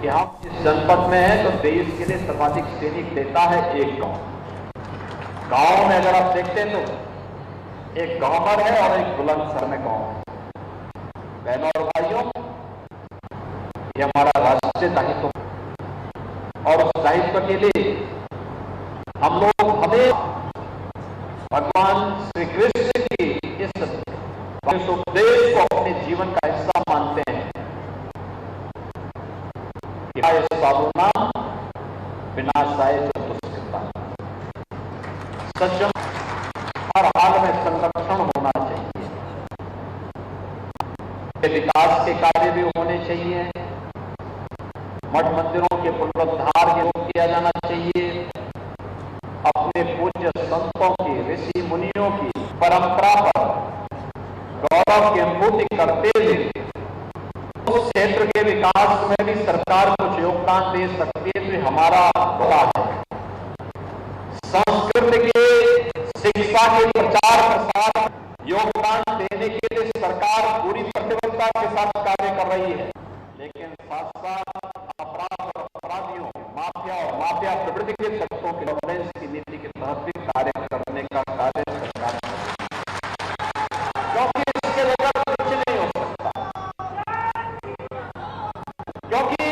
कि हम इस जनपद में हैं तो देश के लिए सर्वाधिक सैनिक देता है एक गांव। गांव में अगर आप देखते हैं तो एक गवर्नर है और एक बुलंदशहर में गांव है। बहनों और भाइयों, ये हमारा राष्ट्रीय दायित्व और उस दायित्व के लिए हम लोग हमें भगवान श्री कृष्ण की इस उपदेश को अपने जीवन का हिस्सा मानते हैं। साधुनाम विनाशाय चतुष्कृता। सच हर हाल में संरक्षण होना चाहिए। विकास के कार्य भी होने चाहिए। मठ मंदिरों के पुनरुद्धार के रूप किया जाना चाहिए। अपने पूज्य संतों की, ऋषि मुनियों की परंपरा पर गौरव की अनुभूति करते हुए उस क्षेत्र के विकास में भी सरकार कुछ योगदान दे सकती है तो हमारा बड़ा है। संस्कृत के शिक्षा के प्रचार प्रसार योगदान देने के लिए सरकार पूरी प्रतिबद्धता के साथ कार्य कर रही है, लेकिन साथ साथ अपराध और अपराधियों, माफिया और माफिया प्रवृत्ति के तत्वों के गवर्नेंस की नीति के तहत भी कार्य करने का कार्य सरकार कर रही है, क्योंकि इसके बगैर कुछ नहीं हो सकता। क्योंकि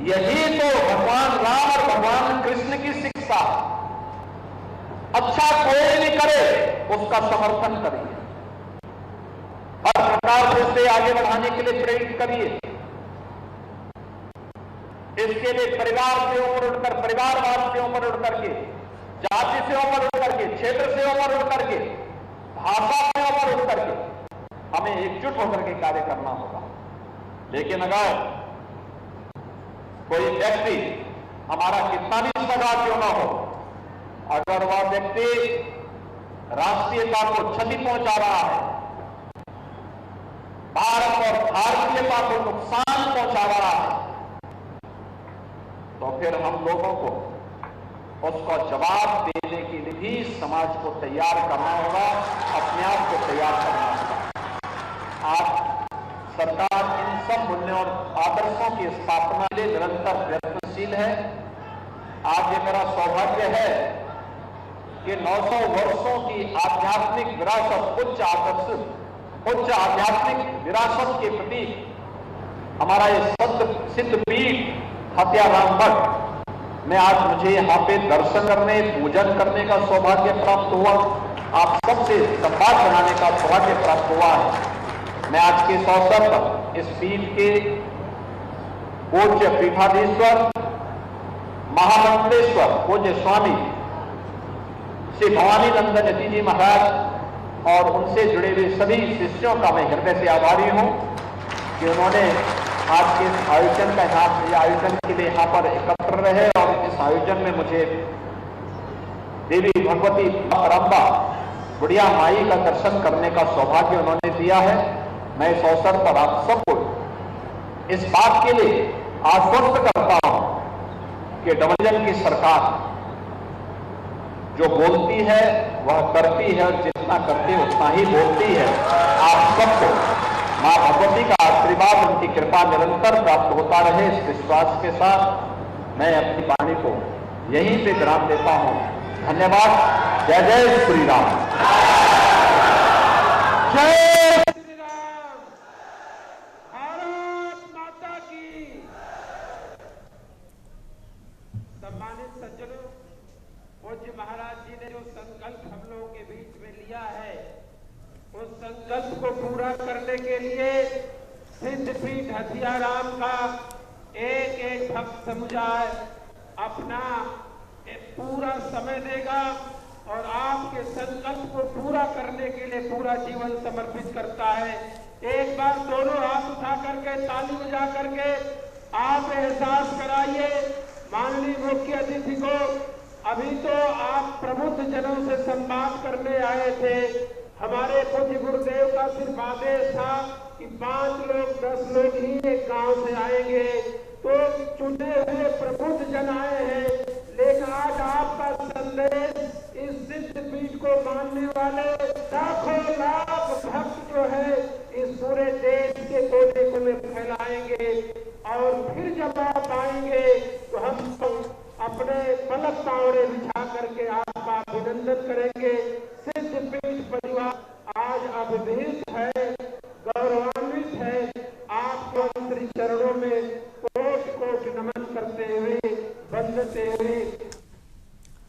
यही तो भगवान राम और भगवान कृष्ण की शिक्षा। अच्छा कोई भी करे उसका समर्थन करिए, हर प्रकार से उसे आगे बढ़ाने के लिए प्रेरित करिए। इसके लिए परिवार से ऊपर उठकर, परिवारवाद से ऊपर उठ करके, जाति से ऊपर उठ करके, क्षेत्र से ऊपर उठ करके, भाषा से ऊपर उठ करके हमें एकजुट होकर के कार्य करना होगा। लेकिन अगर कोई व्यक्ति हमारा कितना भी सगा क्यों ना हो, अगर वह व्यक्ति राष्ट्रीयता को क्षति पहुंचा रहा है, भारत और भारतीयता को नुकसान पहुंचा रहा है, तो फिर हम लोगों को उसका जवाब देने के लिए भी समाज को तैयार करना होगा, अपने आप को तैयार करना होगा। आज सरकार इन सब मूल्यों और आदर्शों की स्थापना के लिए निरंतर प्रयत्नशील है। आज ये मेरा सौभाग्य है कि 900 वर्षों की आध्यात्मिक विरासत, उच्च आध्यात्मिक विरासत के प्रतीक हमारा ये सिद्ध पीठ हत्याराम मठ में आज मुझे यहाँ पे दर्शन करने, पूजन करने का सौभाग्य प्राप्त हुआ। आप सबसे संवाद बनाने का सौभाग्य प्राप्त हुआ है। मैं आज के इस अवसर पर इस पीठ के पूज्य पीठाधीश्वर महामंडलेश्वर पूज्य स्वामी श्री भवानी नंदन यति जी महाराज और उनसे जुड़े हुए सभी शिष्यों का मैं हृदय से आभारी हूं कि उन्होंने आज के इस आयोजन के लिए यहाँ पर एकत्र रहे और इस आयोजन में मुझे देवी भगवती रंबा बुढ़िया माई का दर्शन करने का सौभाग्य उन्होंने दिया है। मैं इस अवसर पर आप सबको इस बात के लिए आश्वस्त करता हूं कि डबल की सरकार जो बोलती है वह करती है और जितना करती है उतना ही बोलती है। आप सबको मां भगवती का आशीर्वाद, उनकी कृपा निरंतर प्राप्त होता रहे, इस विश्वास के साथ मैं अपनी वाणी को यहीं पे विराम देता हूं। धन्यवाद। जय जय श्री राम। जय श्री राम। भारत माता की। सम्मानित सज्जनों, पूज्य महाराज जी ने जो संकल्प हम लोगों के बीच में लिया है, उस संकल्प को पूरा करने के लिए सिद्ध पीठ हथियाराम का एक एक भक्त समुदाय अपना पूरा समय देगा और आपके संकल्प को पूरा करने के लिए पूरा जीवन समर्पित करता है। एक बार दोनों हाथ उठा करके ताली बजा करके आप एहसास कराइए माननीय मुख्य अतिथि को। अभी तो आप प्रबुद्ध जनों से संवाद करने आए थे। हमारे पूज्य गुरुदेव का सिर्फ आदेश था कि 5 लोग 10 लोग ही एक गांव से आएंगे, तो चुने हुए प्रबुद्ध जन आए हैं। लेकिन आज आपका संदेश इस सिद्ध पीठ को मानने वाले लाखों लाख भक्त जो है इस पूरे देश के कोने कोने फैलाएंगे और फिर जब आप अपने पलक पावड़े बिछा करके आपका अभिनंदन करेंगे। सिद्धपीठ परिवार आज अभिभूत है, गौरवान्वित है। आपके श्री चरणों में